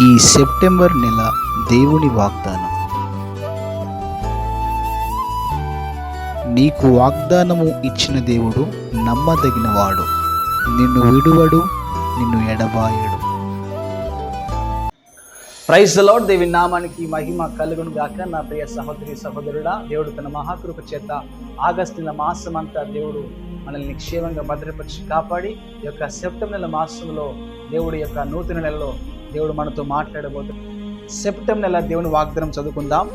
ఈ సెప్టెంబర్ నెల దేవుని వాగ్దానం. నీకు వాగ్దానము ఇచ్చిన దేవుడు నమ్మదగినవాడు, నిన్ను విడువడు, నిన్ను ఎడబాయడు. Praise the lord. దేవుని నామానికి మహిమ కలుగును గాక. నా ప్రియ సహోదరి సహోదరుడా, దేవుడు తన మహాకృప చేత ఆగస్టు నెల మాసమంతా దేవుడు మనల్ని క్షేమంగా భద్రపరిచి కాపాడి ఈ యొక్క సెప్టెంబర్ నెల మాసంలో దేవుడి యొక్క నూతన నెలలో దేవుడు మనతో మాట్లాడబోతున్నాడు. సెప్టెంబర్ నెల దేవుని వాగ్దానం చదువుకుందాం.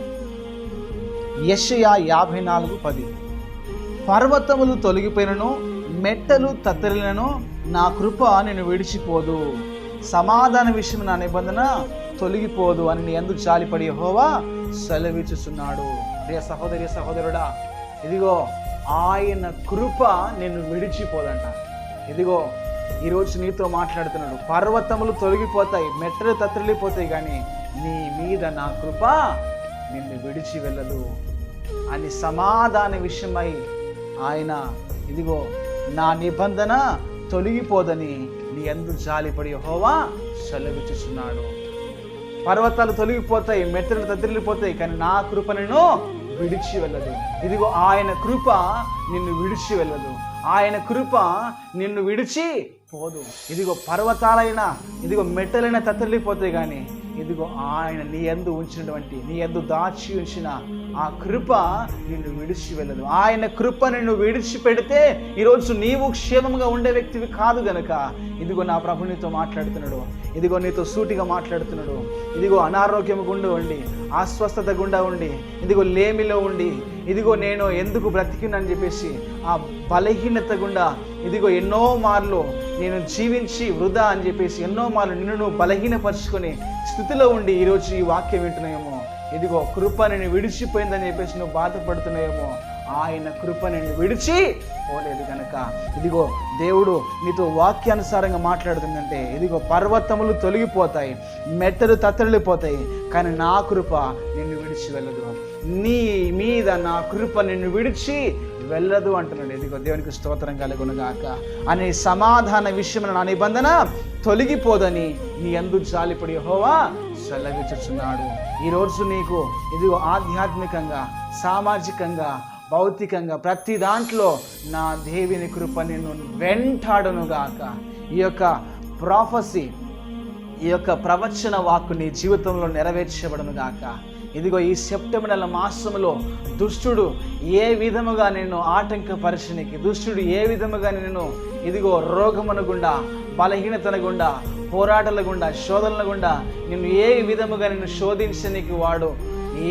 యెషయా 54:10. పర్వతములు తొలగిపోయినను, మెట్టలు తత్తరినను, నా కృప నిన్ను విడిచిపోదు, సమాధాన విషయం నా నిబంధన తొలగిపోదు అని నీ యందు జాలిపడి యెహోవా సెలవిచ్చుచున్నాడు. ప్రియ సహోదరి సహోదరుడా, ఇదిగో ఆయన కృప నిన్ను విడిచిపోదంట. ఇదిగో ఈరోజు నీతో మాట్లాడుతున్నాడు. పర్వతములు తొలగిపోతాయి, మెట్టలు తత్తరిల్లిపోతాయి, కానీ నీ మీద నా కృప నిన్ను విడిచి వెళ్ళదు అని సమాధాన విషయమై ఆయన ఇదిగో నా నిబంధన తొలగిపోదని నీ యందు జాలిపడి యెహోవా సెలవిచ్చుచున్నాడు. పర్వతాలు తొలగిపోతాయి, మెట్టలు తత్తరిల్లిపోతాయి, కానీ నా కృప నిన్ను విడిచి వెళ్ళదు. ఇదిగో ఆయన కృప నిన్ను విడిచి వెళ్ళదు, ఆయన కృప నిన్ను విడిచి పోదు. ఇదిగో పర్వతాలైనా, ఇదిగో మెట్టలైనా తత్తరిల్లిపోతాయి, కానీ ఇదిగో ఆయన నీ యందు ఉంచినటువంటి, నీ యందు దాచి ఉంచిన ఆ కృప నిన్ను విడిచి వెళ్ళదు. ఆయన కృప నిన్ను విడిచిపెడితే ఈరోజు నీవు క్షేమంగా ఉండే వ్యక్తివి కాదు గనక ఇదిగో నా ప్రభు నీతో మాట్లాడుతున్నాడు. ఇదిగో నీతో సూటిగా మాట్లాడుతున్నాడు. ఇదిగో అనారోగ్యం గుండా ఉండి, అస్వస్థత గుండా ఉండి, ఇదిగో లేమిలో ఉండి, ఇదిగో నేను ఎందుకు బ్రతికినని చెప్పేసి ఆ బలహీనత గుండా ఇదిగో ఎన్నో మార్లు నేను జీవించి వృధా అని చెప్పేసి ఎన్నో మార్లు నిన్ను నువ్వు బలహీనపరుచుకొని స్థితిలో ఉండి ఈరోజు ఈ వాక్యం వింటున్నాయేమో, ఇదిగో కృప నిన్ను విడిచిపోయిందని చెప్పేసి నువ్వు బాధపడుతున్నాయేమో, ఆయన కృప నిన్ను విడిచి పోలేదు కనుక ఇదిగో దేవుడు నీతో వాక్యానుసారంగా మాట్లాడుతుందంటే, ఇదిగో పర్వతములు తొలగిపోతాయి, మెట్టలు తత్తరిల్లిపోతాయి, కానీ నా కృప నిన్ను విడిచి వెళ్ళదు, నీ మీద నా కృప నిన్ను విడిచి వెళ్ళదు అంటున్నాడు. ఇదిగో దేవునికి స్తోత్రం కలుగునుగాక. అనే సమాధాన విషయం నా నిబంధన తొలగిపోదని నీ యందు జాలిపడి యెహోవా సెలవిచ్చుచున్నాడు. ఈరోజు నీకు ఇదిగో ఆధ్యాత్మికంగా, సామాజికంగా, భౌతికంగా ప్రతి దాంట్లో నా దేవుని కృప నిన్ను వెంటాడునుగాక. ఈ యొక్క ప్రాఫెసీ, ఈ యొక్క ప్రవచన వాక్కు నీ జీవితంలో నెరవేర్చబడునుగాక. ఇదిగో ఈ సెప్టెంబర్ నెల మాసంలో దుష్టుడు ఏ విధముగా నిన్ను ఆటంకపరచనికి, దుష్టుడు ఏ విధముగా నిన్ను ఇదిగో రోగమున గుండా, బలహీనతల గుండా, పోరాటాల గుండా, శోధనల గుండా నిన్ను ఏ విధముగా నిన్ను శోధించడానికి వాడు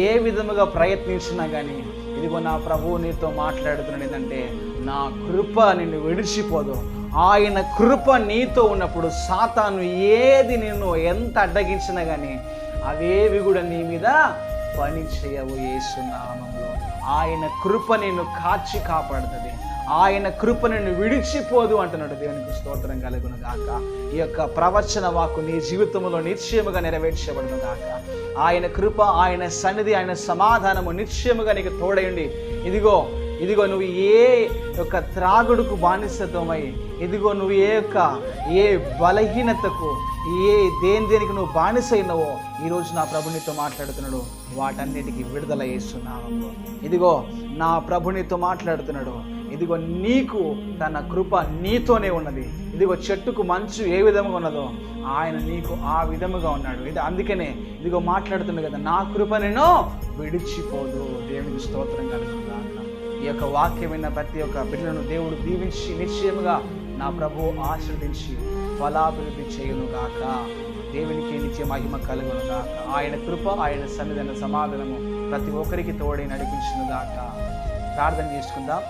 ఏ విధముగా ప్రయత్నించినా కానీ ఇదిగో నా ప్రభువు నీతో మాట్లాడుతున్నాడు ఏంటంటే, నా కృప నిన్ను విడిచిపోదు. ఆయన కృప నీతో ఉన్నప్పుడు సాతాను ఏది నిన్ను ఎంత అడ్డగించినా కానీ అవేవి కూడా నీ మీద పని చేయవు. యేసు నామములో ఆయన కృప నిన్ను కాచి కాపాడుతుంది, ఆయన కృప నిన్ను విడిచిపోదు అంటున్నాడు. దేవునికి స్తోత్రం కలుగును గాక. ఈ యొక్క ప్రవచన వాక్కు నీ జీవితంలో నిశ్చయముగా నెరవేర్చబడును గాక. ఆయన కృప, ఆయన సన్నిధి, ఆయన సమాధానము నిశ్చయముగా నీకు తోడయండి. ఇదిగో ఇదిగో నువ్వు ఏ యొక్క త్రాగుడుకు బానిసత్వమై, ఇదిగో నువ్వు ఏ బలహీనతకు, దేనికి నువ్వు బానిసైనవో ఈరోజు నా ప్రభు నీతో మాట్లాడుతున్నాడు. వాటన్నిటికీ విడుదల చేస్తున్నాను. ఇదిగో నా ప్రభు నీతో మాట్లాడుతున్నాడు. ఇదిగో నీకు తన కృప నీతోనే ఉన్నది. ఇదిగో చెట్టుకు మంచు ఏ విధముగా ఉన్నదో ఆయన నీకు ఆ విధముగా ఉన్నాడు. ఇది అందుకనే ఇదిగో మాట్లాడుతున్నాడు కదా, నా కృప నేను విడిచిపోదు. దేవునికి స్తోత్రం కలుగునుగాక. ఈ యొక్క వాక్యమైన ప్రతి ఒక్క బిడ్డలను దేవుడు దీవించి నిశ్చయముగా నా ప్రభువు ఆశీర్వదించి ఫలాభివృద్ధి చేయునుగాక. దేవునికి నిత్య మహిమ కలుగునుగాక. ఆయన కృప, ఆయన సన్నిధి, సమాధానము ప్రతి ఒక్కరికి తోడై నడిపించునుగాక. ప్రార్థన చేసుకుందాం.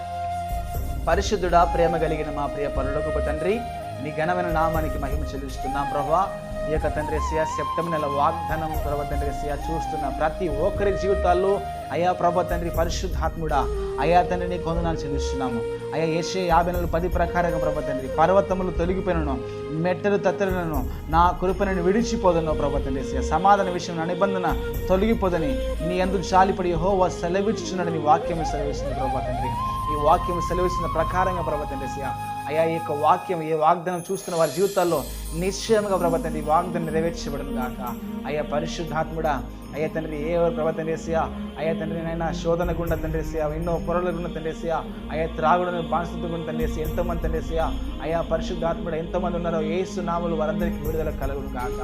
పరిశుద్ధుడా, ప్రేమ కలిగిన మా ప్రియ పరలోకపు తండ్రి, నీ ఘనమైన నామానికి మహిమ చెల్లిస్తున్నాం ప్రభువా. ఈ యొక్క తండ్రి యేసయ్యా సెప్టెంబర్ నెల వాగ్దానం ప్రభు తండ్రి యేసయ్యా చూస్తున్న ప్రతి ఒక్కరి జీవితాల్లో అయా ప్రభు తండ్రి పరిశుద్ధాత్ముడా, అయా తండ్రి నీ కొందనాలు చెల్లిస్తున్నాము. అయా యెషయా 54:10 ప్రకారంగా ప్రభు తండ్రి పర్వతములు తొలగిపోయినను, మెట్టలు తత్తరినను, నా కృపను విడిచిపోదను ప్రభు తండ్రి యేసయ్యా. సమాధాన విషయం నా నిబంధన తొలగిపోదని నీ యందు జాలిపడి యెహోవా సెలవిచ్చుచున్నాడని వాక్యం సెలవిస్తుంది ప్రభు తండ్రి. ఈ వాక్యం సెలవిస్తున్న ప్రకారంగా ప్రభా తండ్రి అయ్యా ఈ యొక్క వాక్యం ఏ వాగ్దానం చూస్తున్న వారి జీవితాల్లో నిశ్చయంగా ప్రభా తండ్రి ఈ వాగ్దానం నెరవేర్చబడను గాక. అయ్యా పరిశుద్ధాత్ముడా, అయ్యా తండ్రి ఏ ప్రభా తండ్రి అయ్యా తండ్రి నైనా శోధన గుండా తండ్రి ఎన్నో పొరల గుండా తండ్రి అయ్యా త్రాగుడు బానిసత్వం గుండా తండ్రి ఎంతోమంది తండ్రి అయ్యా పరిశుద్ధాత్ముడు ఎంతోమంది ఉన్నారో యేసు నామములు వారందరికీ విడుదల కలుగును గాక.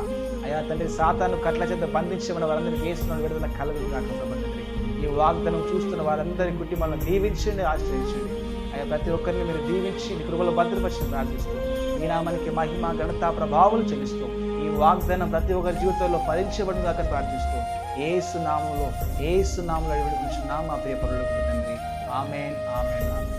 అయ్యా తండ్రి సాతాను కట్ల చేత బంధించమని వారందరికీ యేసు నామములో విడుదల కలుగును గాక. ప్రభా తండ్రి ఈ వాగ్దానం చూస్తున్న వారందరి కుటుంబాలను దీవించండి, ఆశ్రయించండి. అయ్యా ప్రతి ఒక్కరిని మీరు దీవించి మీ కృపలో భద్రపరిచి ప్రార్థిస్తూ మీ నామానికి మహిమ ఘనత ప్రభావాలు చెల్లిస్తూ ఈ వాగ్దానం ప్రతి ఒక్కరి జీవితంలో ఫలించబడిన దాకా ప్రార్థిస్తూ యేసు నామములో విడుదల మా ప్రియ పరులకు తండ్రి. ఆమేన్, ఆమేన్, ఆమేన్.